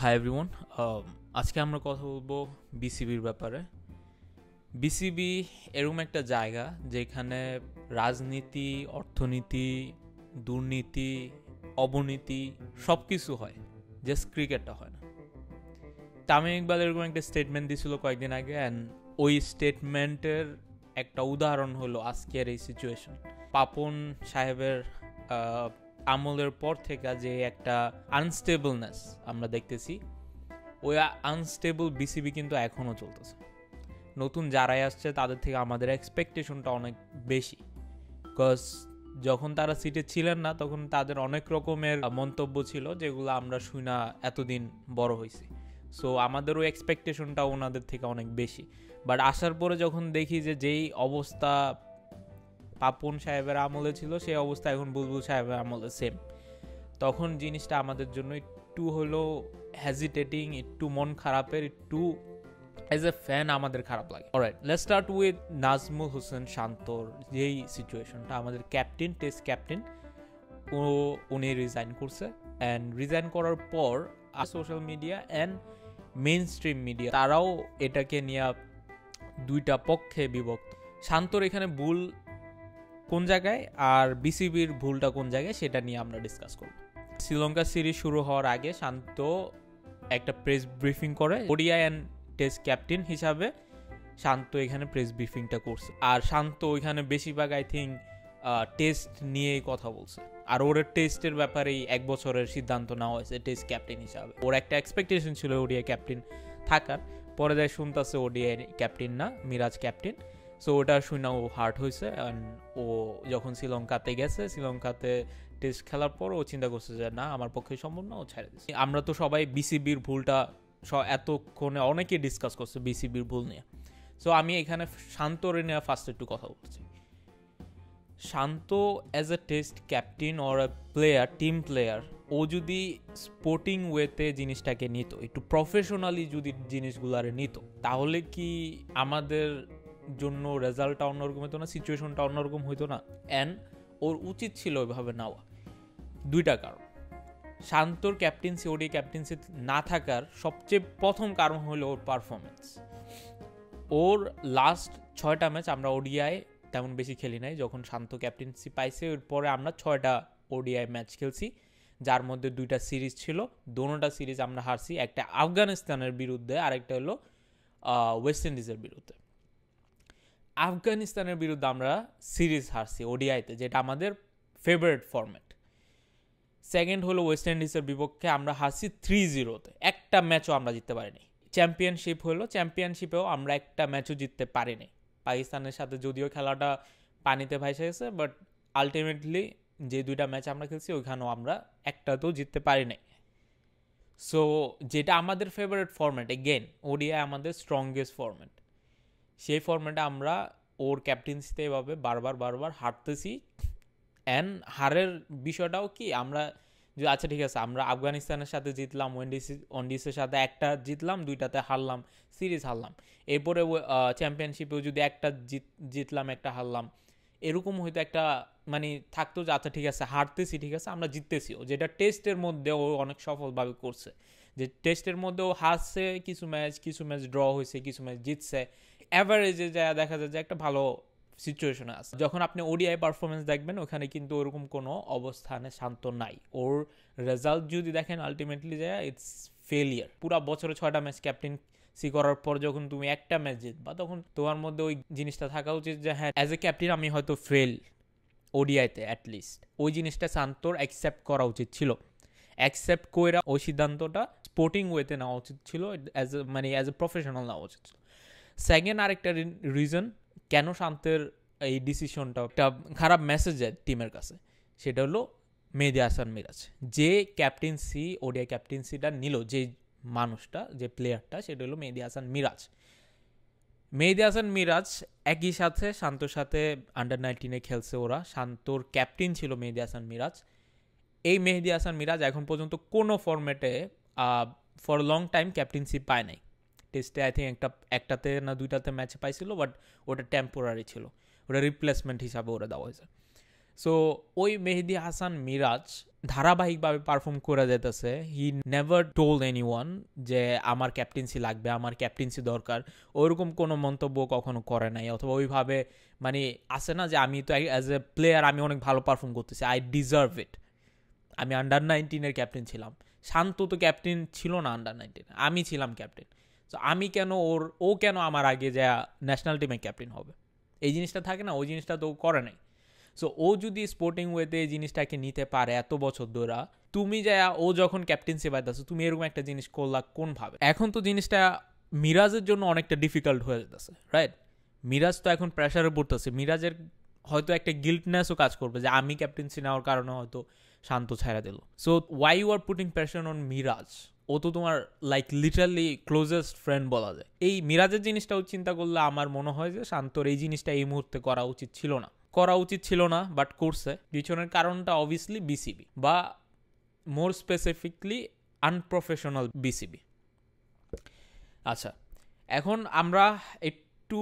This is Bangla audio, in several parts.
হাই এভরিওয়ান, আজকে আমরা কথা বলবো বিসিবির ব্যাপারে। বিসিবি এরকম একটা জায়গা যেখানে রাজনীতি, অর্থনীতি, দুর্নীতি, অবনীতি সব কিছু হয়, জাস্ট ক্রিকেটটা হয় না। তামিম ইকবাল এরকম একটা স্টেটমেন্ট দিয়েছিল কয়েকদিন আগে, অ্যান্ড ওই স্টেটমেন্টের একটা উদাহরণ হলো আজকের এই সিচুয়েশন। পাপন সাহেবের আমলের পর থেকে যে একটা আনস্টেবলনেস আমরা দেখতেছি, ওই আনস্টেবল বিসিবি কিন্তু এখনও চলতেছে। নতুন যারাই আসছে তাদের থেকে আমাদের এক্সপেকটেশনটা অনেক বেশি, বিকজ যখন তারা সিটে ছিলেন না তখন তাদের অনেক রকমের মন্তব্য ছিল যেগুলো আমরা শুনা এতদিন বড় হয়েছি। সো আমাদেরও এক্সপেকটেশনটা ওনাদের থেকে অনেক বেশি। বাট আসার পরে যখন দেখি যে যেই অবস্থা পাপন সাহেবের আমলে ছিল সেই অবস্থা এখন বুলবুল সাহেবের আমলে সেম, তখন জিনিসটা আমাদের জন্য একটু হলো হেজিটেটিং, একটু মন খারাপের, একটু অ্যাজ এ ফ্যান আমাদের খারাপ লাগে। Alright, let's start with Nazmul Hossain শান্তর যেই সিচুয়েশনটা। আমাদের ক্যাপ্টেন, টেস্ট ক্যাপ্টেন, উনি রিজাইন করছে, অ্যান্ড রিজাইন করার পর social media and main stream media তারাও এটাকে নিয়ে দুইটা পক্ষে বিভক্ত। শান্তর এখানে ভুল কোন জায়গায় আর বিসিবির ভুলটা কোন জায়গায় সেটা নিয়ে আমরা ডিসকাস করব। শ্রীলঙ্কা সিরিজ শুরু হওয়ার আগে শান্ত একটা প্রেস ব্রিফিং করে, ওডিআই অ্যান্ড টেস্ট ক্যাপ্টেন হিসাবে শান্ত এখানে প্রেস ব্রিফিংটা করছে। আর শান্ত ওইখানে বেশিরভাগ আই থিঙ্ক টেস্ট নিয়েই কথা বলছে, আর ওর টেস্টের ব্যাপারেই 1 বছরের সিদ্ধান্ত নেওয়া হয়েছে টেস্ট ক্যাপ্টেন হিসাবে। ওর একটা এক্সপেকটেশন ছিল ওডিআই ক্যাপ্টেন থাকার, পরে যায় শুনতেছে ওডিআই ক্যাপ্টেন না, মিরাজ ক্যাপ্টেন। সো ওটা শুনে ও হার্ট হয়েছে, অ্যান্ড ও যখন শ্রীলঙ্কাতে গেছে, শ্রীলঙ্কাতে টেস্ট খেলার পর ও চিন্তা করছে যে না, আমার পক্ষে সম্ভব না, ও ছেড়ে দিচ্ছে। আমরা তো সবাই বিসিবির ভুলটা এতক্ষণে অনেকে ডিসকাস করছে বিসিবির ভুল নিয়ে। সো আমি এখানে শান্তরে নিয়ে ফার্স্ট একটু কথা বলছি। Shanto as a test captain or a player, team player, ও যদি স্পোর্টিং ওয়েতে জিনিসটাকে নিত, একটু প্রফেশনালি যদি জিনিসগুলারে নিত, তাহলে কি আমাদের জন্য রেজাল্টটা অন্যরকম হতো না, সিচুয়েশনটা অন্যরকম হইতো না? অ্যান্ড ওর উচিত ছিল ওইভাবে নেওয়া। দুইটা কারণ। শান্তর ক্যাপ্টেন্সি, ওডি ক্যাপ্টেন্সি না থাকার সবচেয়ে প্রথম কারণ হলো ওর পারফরমেন্স। ওর লাস্ট 6টা ম্যাচ আমরা ওডিআই তেমন বেশি খেলি নাই, যখন শান্ত ক্যাপ্টেন্সি পাইছে এরপরে আমরা 6টা ওডিআই ম্যাচ খেলছি, যার মধ্যে 2টা সিরিজ ছিল, দোনোটা সিরিজ আমরা হারছি। একটা আফগানিস্তানের বিরুদ্ধে, আরেকটা হলো ওয়েস্ট ইন্ডিজের বিরুদ্ধে। আফগানিস্তানের বিরুদ্ধে আমরা সিরিজ হারছি ওডিআইতে, যেটা আমাদের ফেভারিট ফরম্যাট। সেকেন্ড হলো ওয়েস্ট ইন্ডিজের বিপক্ষে আমরা হারছি 3-0-তে, একটা ম্যাচও আমরা জিততে পারিনি। চ্যাম্পিয়নশিপ হলো, চ্যাম্পিয়নশিপেও আমরা একটা ম্যাচও জিততে পারিনি। পাকিস্তানের সাথে যদিও খেলাটা পানিতে ভাসে গেছে, বাট আলটিমেটলি যে 2টা ম্যাচ আমরা খেলছি ওইখানেও আমরা একটাতেও জিততে পারিনি। সো যেটা আমাদের ফেভারিট ফরম্যাট, এগেন ওডিআই আমাদের স্ট্রংগেস্ট ফরম্যাট, সেই ফরম্যাটে আমরা ওর ক্যাপ্টেন্সিতে এভাবে বারবার হারতেছি। অ্যান্ড হারের বিষয়টাও কি, আমরা যে আচ্ছা ঠিক আছে, আমরা আফগানিস্তানের সাথে জিতলাম, ওয়েন্ডিজের সাথে একটা জিতলাম, 2টাতে হারলাম, সিরিজ হারলাম। এরপরে চ্যাম্পিয়নশিপেও যদি একটা জিতলাম, একটা হারলাম, এরকম হয়তো একটা মানে থাকতো যে আচ্ছা ঠিক আছে হারতেছি, ঠিক আছে আমরা জিততেছিও, যেটা টেস্টের মধ্যে ও অনেক সফলভাবে করছে। যে টেস্টের মধ্যেও হারছে কিছু ম্যাচ ড্র হয়েছে, কিছু ম্যাচ জিতছে, অ্যাভারেজে যা দেখা যায় যে একটা ভালো সিচুয়েশনে আছে। যখন আপনি ওডিআই পারফরমেন্স দেখবেন, ওখানে কিন্তু ওরকম কোনো অবস্থানে শান্ত নাই। ওর রেজাল্ট যদি দেখেন, আলটিমেটলি যায় ইটস ফেলিয়ার। পুরা বছরে 6টা ম্যাচ ক্যাপ্টেন্সি করার পর যখন তুমি একটা ম্যাচ জিতবা, তখন তোমার মধ্যে ওই জিনিসটা থাকা উচিত যে হ্যাঁ, অ্যাজ এ ক্যাপ্টেন আমি হয়তো ফেল ওডিআইতে, অ্যাটলিস্ট ওই জিনিসটা শান্তর অ্যাকসেপ্ট করা উচিত ছিল। অ্যাকসেপ্ট করে ওই সিদ্ধান্তটা স্পোর্টিং ওয়েতে নেওয়া উচিত ছিল, অ্যাজ এ প্রফেশনাল নেওয়া উচিত ছিল। সেকেন্ড আরেকটা রিজন কেন শান্তের এই ডিসিশনটা একটা খারাপ মেসেজ যায় টিমের কাছে, সেটা হলো মেহেদী হাসান মিরাজ। যে ক্যাপ্টেন্সি, ওডিআই ক্যাপ্টেন্সিটা নিল, যে মানুষটা, যে প্লেয়ারটা, সেটা হলো মেহেদী হাসান মিরাজ। মেহেদী হাসান মিরাজ একই সাথে শান্তর সাথে আন্ডার-19 খেলছে ওরা, শান্তর ক্যাপ্টেন ছিল মেহেদী হাসান মিরাজ। এই মেহেদী হাসান মিরাজ এখন পর্যন্ত কোনো ফরম্যাটে ফর লং টাইম ক্যাপ্টেন্সি পায় নাই। টেস্টে আই থিঙ্ক একটাতে না 2টাতে ম্যাচে পাইছিল, বাট ওটা টেম্পোরারি ছিল, ওটা রিপ্লেসমেন্ট হিসাবে ওরা দেওয়া হয়েছে। সো ওই মেহেদী হাসান মিরাজ ধারাবাহিকভাবে পারফর্ম করে যেতেছে। হি নেভার টোল্ড এনিওয়ান যে আমার ক্যাপ্টেন্সি লাগবে, আমার ক্যাপ্টেন্সি দরকার, ওইরকম কোনো মন্তব্য কখনো করে নাই। অথবা ওইভাবে মানে আসে না যে আমি তো অ্যাজ এ প্লেয়ার আমি অনেক ভালো পারফর্ম করতেছি, আই ডিজার্ভ ইট, আমি আন্ডার 19-এর ক্যাপ্টেন ছিলাম। শান্ত তো ক্যাপ্টেন ছিল না আন্ডার 19, আমি ছিলাম ক্যাপ্টেন। সো আমি কেন ও কেন আমার আগে যা ন্যাশনাল টিমের ক্যাপ্টেন হবে? এই জিনিসটা থাকে না, ওই জিনিসটা তো করে নাই। সো ও যদি স্পোর্টিং ওয়েতে এই জিনিসটাকে নিতে পারে এত বছর ধরে, তুমি যা ও যখন ক্যাপ্টেন্সি পাইতেছো তুমি এরকম একটা জিনিস করলা কোনভাবে? এখন তো জিনিসটা মিরাজের জন্য অনেকটা ডিফিকাল্ট হয়ে যেতেছে, রাইট? মিরাজ তো এখন প্রেশারে পড়তেছে। মিরাজের হয়তো একটা গিল্টনেসও কাজ করবে যে আমি ক্যাপ্টেন্সি নেওয়ার কারণে হয়তো শান্ত ছাড়া দিল। So why you are putting pressure on Miraj? ও তো তোমার লাইক লিটারালি ক্লোজেস্ট ফ্রেন্ড বলা যায়। এই মিরাজের জিনিসটাও চিন্তা করলে আমার মনে হয় যে শান্তর এই জিনিসটা এই মুহূর্তে করা উচিত ছিল না, বাট করছে। পিছনের কারণটা অবভিয়াসলি বিসিবি, বা মোর স্পেসিফিকলি আনপ্রফেশনাল বিসিবি। আচ্ছা, এখন আমরা একটু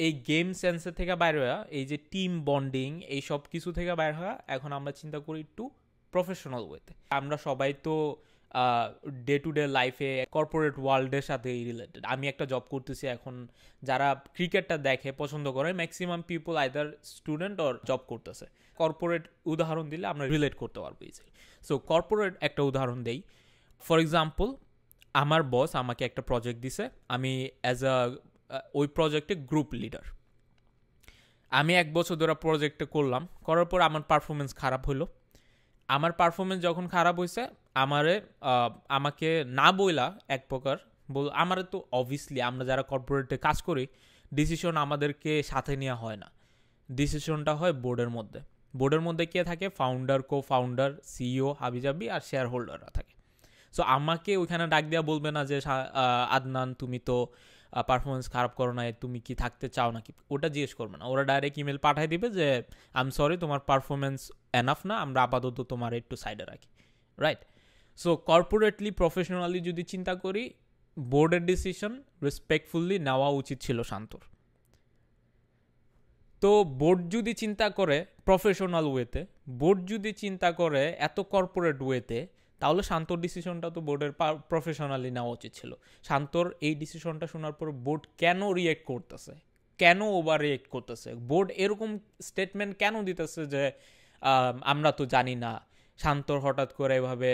এই গেম সেন্সের থেকে বাইরে হওয়া, এই যে টিম বন্ডিং এই সব কিছু থেকে বাইরে হওয়া, এখন আমরা চিন্তা করি একটু প্রফেশনাল ওয়েতে। আমরা সবাই তো ডে টু ডে লাইফে কর্পোরেট ওয়ার্ল্ডের সাথে রিলেটেড। আমি একটা জব করতেছি এখন, যারা ক্রিকেটটা দেখে পছন্দ করে maximum people either student or job করতেছে। কর্পোরেট উদাহরণ দিলে আমরা রিলেট করতে পারবো ইজিলি। সো কর্পোরেট একটা উদাহরণ দেই। ফর এক্সাম্পল, আমার বস আমাকে একটা প্রজেক্ট দিছে, আমি অ্যাজ ওই প্রজেক্টে গ্রুপ লিডার। আমি 1 বছর ধরে প্রজেক্টে করার পর আমার পারফরমেন্স খারাপ হলো। আমার পারফরমেন্স যখন খারাপ হয়েছে, আমাকে না বইলা এক প্রকার আমারে তো অবভিয়াসলি আমরা যারা কর্পোরেটে কাজ করি ডিসিশন আমাদেরকে সাথে নেওয়া হয় না, ডিসিশনটা হয় বোর্ডের মধ্যে কে থাকে? ফাউন্ডার, কো ফাউন্ডার, সিইও, হাবিজাবি আর শেয়ার হোল্ডাররা থাকে। সো আমাকে ওইখানে ডাক দেওয়া বলবে না যে আদনান তুমি তো পারফরমেন্স খারাপ করো না, তুমি কি থাকতে চাও নাকি, ওটা জিজ্ঞেস করবে না। ওরা ডাইরেক্ট ইমেল পাঠিয়ে দিবে যে আই এম সরি, তোমার পারফরমেন্স এনাফ না, আমরা আপাতত তোমার একটু সাইডে রাখি, রাইট? সো কর্পোরেটলি প্রফেশনালি যদি চিন্তা করি, বোর্ডের ডিসিশন রেসপেক্টফুলি নেওয়া উচিত ছিল শান্তর। তো বোর্ড যদি চিন্তা করে প্রফেশনাল ওয়েতে, বোর্ড যদি চিন্তা করে এত কর্পোরেট ওয়েতে, তাহলে শান্তর ডিসিশনটা তো বোর্ডের প্রফেশনালি নেওয়া উচিত ছিল। শান্তর এই ডিসিশনটা শোনার পর বোর্ড কেন রিয়েক্ট করতেছে, কেন ওভার রিয়েক্ট করতেছে? বোর্ড এরকম স্টেটমেন্ট কেন দিতেছে যে আমরা তো জানি না, শান্তর হঠাৎ করে এভাবে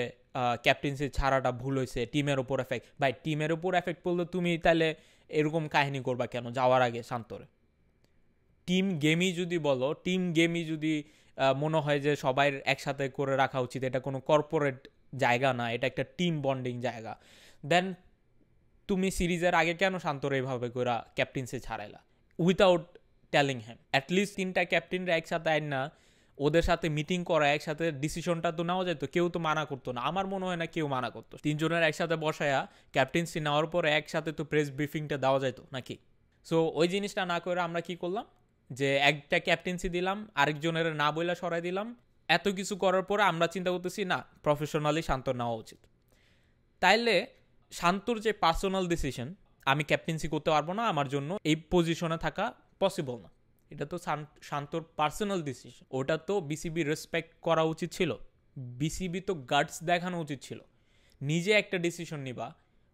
ক্যাপ্টেন্সি ছাড়াটা ভুল হয়েছে, টিমের ওপর এফেক্ট। ভাই, টিমের ওপর এফেক্ট পড়লে তুমি তাহলে এরকম কাহিনী করবা কেন যাওয়ার আগে শান্তরে? টিম গেমই যদি বলো, টিম গেমই যদি মনে হয় যে সবাই একসাথে করে রাখা উচিত, এটা কোনো কর্পোরেট জায়গা না, এটা একটা টিম বন্ডিং জায়গা, দেন তুমি সিরিজের আগে কেন শান্তর এইভাবে করে ক্যাপ্টেন্সি ছাড়াইলা উইথাউট টেলিং হ্যাম? অ্যাটলিস্ট 3টা ক্যাপ্টেনরা একসাথে আইন না, ওদের সাথে মিটিং করা, একসাথে ডিসিশনটা তো নেওয়া যেত। কেউ তো মানা করতো না, আমার মনে হয় না কেউ মানা করতো। 3 জনের একসাথে বসায়া ক্যাপ্টেন্সি নেওয়ার পরে একসাথে তো প্রেস ব্রিফিংটা দেওয়া যেত নাকি? সো ওই জিনিসটা না করে আমরা কি করলাম, যে একটা ক্যাপ্টেন্সি দিলাম, আরেকজনের না বইলা সরাই দিলাম। এত কিছু করার পরে আমরা চিন্তা করতেছি না, প্রফেশনালি শান্ত নেওয়া উচিত। তাইলে শান্তর যে পার্সোনাল ডিসিশন, আমি ক্যাপ্টেন্সি করতে পারবো না, আমার জন্য এই পজিশনে থাকা পসিবল না, এটা তো শান্তর পার্সোনাল ডিসিশন। ওটা তো বিসিবি রেসপেক্ট করা উচিত ছিল, বিসিবি তো গার্ডস দেখানো উচিত ছিল। নিজে একটা ডিসিশন নিবা,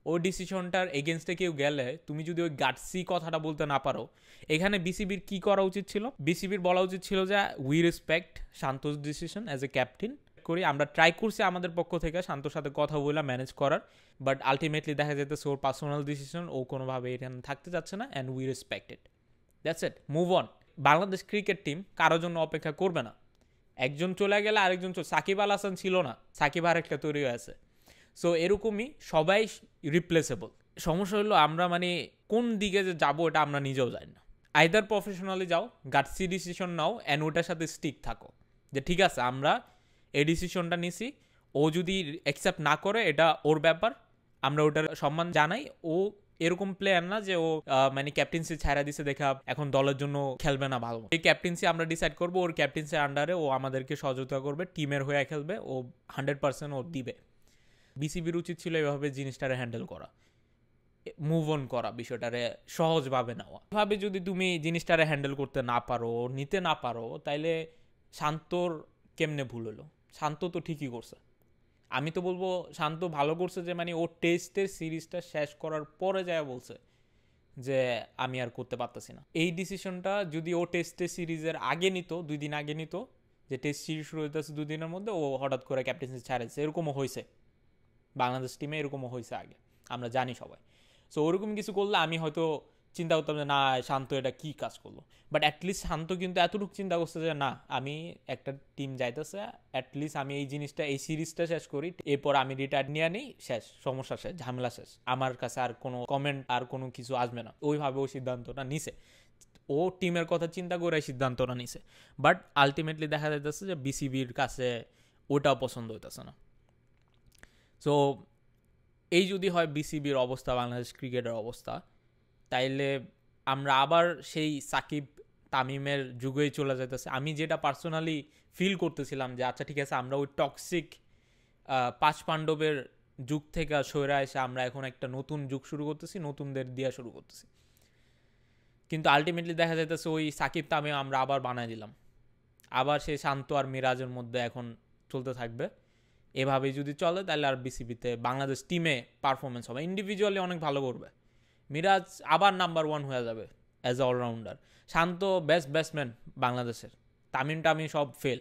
ওই ডিসিশনটার এগেনস্টে কেউ গেলে তুমি যদি ওই গাটসি কথাটা বলতে না পারো, এখানে বিসিবির কি করা উচিত ছিল? বিসিবির বলা উচিত ছিল যে we respect Shanto's decision as a captain করি, আমরা ট্রাই করছি আমাদের পক্ষ থেকে শান্তর সাথে কথা বলে ম্যানেজ করার, বাট আলটিমেটলি দেখা যেতেছে ওর পার্সোনাল ডিসিশন, ও কোনোভাবে এখানে থাকতে যাচ্ছে না, and we respect it, that's it, move on. Bangladesh cricket team কারোর জন্য অপেক্ষা করবে না। একজন চলে গেলে আরেকজন সাকিব আল হাসান ছিল না, সাকিব আরেকটা তৈরি হয়ে আছে। সো এরকমই সবাই রিপ্লেসেবল। সমস্যা হলো আমরা মানে কোন দিকে যে যাবো এটা আমরা নিজেও জানি না। আইদার প্রফেশনালি যাও, গাটসি ডিসিশন নাও, অ্যান্ড ওটার সাথে স্টিক থাকো যে ঠিক আছে আমরা এই ডিসিশনটা নিছি, ও যদি অ্যাকসেপ্ট না করে এটা ওর ব্যাপার, আমরা ওটার সম্মান জানাই। ও এরকম প্লেয়ার না যে ও মানে ক্যাপ্টেন্সি ছাড়া দিছে দেখা এখন দলের জন্য খেলবে না ভালো। এই ক্যাপ্টেন্সি আমরা ডিসাইড করবো, ওর ক্যাপ্টেন্সির আন্ডারে ও আমাদেরকে সহযোগিতা করবে, টিমের হয়ে খেলবে, ও 100% ও দিবে। বিসিবির উচিত ছিল এভাবে জিনিসটারে হ্যান্ডেল করা, মুভ অন করা, বিষয়টারে সহজভাবে নেওয়া। এভাবে যদি তুমি জিনিসটারে হ্যান্ডেল করতে না পারো, নিতে না পারো, তাইলে শান্তর কেমনে ভুল হলো? শান্ত তো ঠিকই করছে। আমি তো বলবো শান্ত ভালো করছে যে মানে ও টেস্টের সিরিজটা শেষ করার পরে যায় বলছে যে আমি আর করতে পারতেছি না। এই ডিসিশনটা যদি ও টেস্টের সিরিজের আগে নিত, 2 দিন আগে নিত, যে টেস্ট সিরিজ শুরু হইতেছে 2 দিনের মধ্যে, ও হঠাৎ করে ক্যাপ্টেন্সি ছাড়াইছে, এরকমও হয়েছে বাংলাদেশ টিমে, এরকমও হয়েছে আগে, আমরা জানি সবাই। সো ওরকম কিছু করলে আমি হয়তো চিন্তা করতাম যে না শান্ত এটা কি কাজ করলো, বাট অ্যাটলিস্ট শান্ত কিন্তু এতটুকু চিন্তা করছে যে না আমি একটা টিম যাইতেছে, অ্যাটলিস্ট আমি এই জিনিসটা এই সিরিজটা শেষ করি, এরপর আমি রিটায়ার নিয়ে নিই, শেষ, সমস্যা শেষ, ঝামেলা শেষ, আমার কাছে আর কোনো কমেন্ট আর কোনো কিছু আসবে না। ওইভাবে ও সিদ্ধান্তটা নিছে, ও টিমের কথা চিন্তা করে সিদ্ধান্তটা নিছে। বাট আলটিমেটলি দেখা যাইতেছে যে বিসিবির কাছে ওটাও পছন্দ হইতেছে না। সো এই যদি হয় বিসিবির অবস্থা, বাংলাদেশ ক্রিকেটের অবস্থা, তাইলে আমরা আবার সেই সাকিব তামিমের যুগেই চলে যেতেছে। আমি যেটা পার্সোনালি ফিল করতেছিলাম যে আচ্ছা ঠিক আছে, আমরা ওই টক্সিক 5 পাণ্ডবের যুগ থেকে সরে এসে আমরা এখন একটা নতুন যুগ শুরু করতেছি, নতুনদের দিয়া শুরু করতেছি। কিন্তু আলটিমেটলি দেখা যাইতেছে ওই সাকিব তামিম আমরা আবার বানাই দিলাম, আবার সেই শান্ত আর মিরাজের মধ্যে এখন চলতে থাকবে। এভাবেই যদি চলে তাহলে আর বিসিবিতে বাংলাদেশ টিমে পারফরমেন্স হবে, ইন্ডিভিজুয়ালি অনেক ভালো করবে, মিরাজ আবার নাম্বার 1 হয়ে যাবে as a allrounder, Shanto best batsman বাংলাদেশের, তামিম টামিম সব ফেল,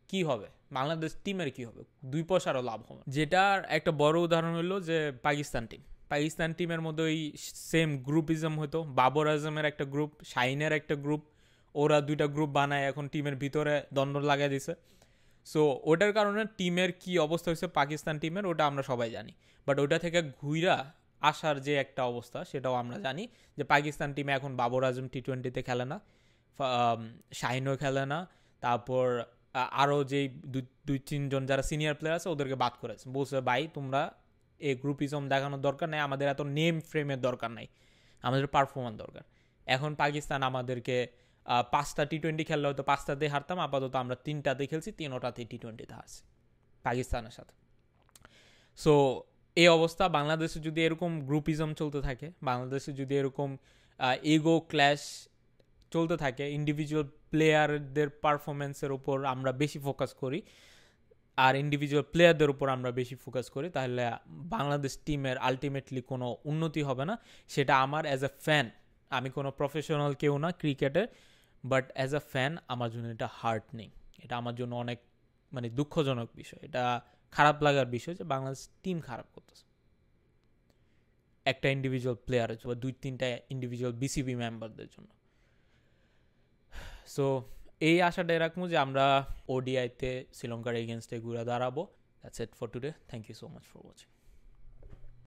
কি হবে বাংলাদেশ টিমের, কি হবে, 2 পয়সারও লাভ হবে। যেটার একটা বড় উদাহরণ হলো যে পাকিস্তান টিমের মধ্যে ওই সেম গ্রুপিজম হতো, বাবর আজমের একটা গ্রুপ, শাহিনের একটা গ্রুপ, ওরা 2টা গ্রুপ বানায় এখন টিমের ভিতরে দ্বন্দ্ব লাগাই দিছে। সো ওটার কারণে টিমের কি অবস্থা হয়েছে পাকিস্তান টিমের, ওটা আমরা সবাই জানি। বাট ওটা থেকে ঘুইরা আসার যে একটা অবস্থা সেটাও আমরা জানি, যে পাকিস্তান টিমে এখন বাবর আজম টি-20 খেলে না, শাহিনও খেলে না, তারপর আরও যেই 2-3 জন যারা সিনিয়র প্লেয়ার আছে ওদেরকে বাদ করেছে, বলছে ভাই তোমরা এই গ্রুপিজম দেখানোর দরকার নেই, আমাদের এত নেম ফ্রেমের দরকার নাই, আমাদের পারফরমেন্স দরকার। এখন পাকিস্তান আমাদেরকে 5টা টি-20 খেললে হয়তো 5টাতেই হারতাম, আপাতত আমরা 3টাতে খেলছি, 3টাতেই টি-20 হারছি পাকিস্তানের সাথে। সো এই অবস্থা বাংলাদেশে যদি এরকম গ্রুপিজম চলতে থাকে, বাংলাদেশে যদি এরকম ইগো ক্ল্যাশ চলতে থাকে, ইন্ডিভিজুয়াল প্লেয়ারদের পারফরমেন্সের উপর আমরা বেশি ফোকাস করি আর ইন্ডিভিজুয়াল প্লেয়ারদের উপর আমরা বেশি ফোকাস করি, তাহলে বাংলাদেশ টিমের আলটিমেটলি কোনো উন্নতি হবে না। সেটা আমার অ্যাজ এ ফ্যান, আমি কোনো প্রফেশনাল কেউ না ক্রিকেটের, বাট অ্যাজ এ ফ্যান আমার জন্য এটা হার্ট নেই, এটা আমার জন্য অনেক মানে দুঃখজনক বিষয়, এটা খারাপ লাগার বিষয় যে বাংলাদেশ টিম খারাপ করতেছে একটা ইন্ডিভিজুয়াল প্লেয়ারের জন্য, 2-3টা ইন্ডিভিজুয়াল বিসিবি মেম্বারদের জন্য। সো এই আশাটাই রাখবো যে আমরা ওডিআইতে শ্রীলঙ্কার এগেনস্টে ঘুরে দাঁড়াবো। That's it for today, thank you so much for watching.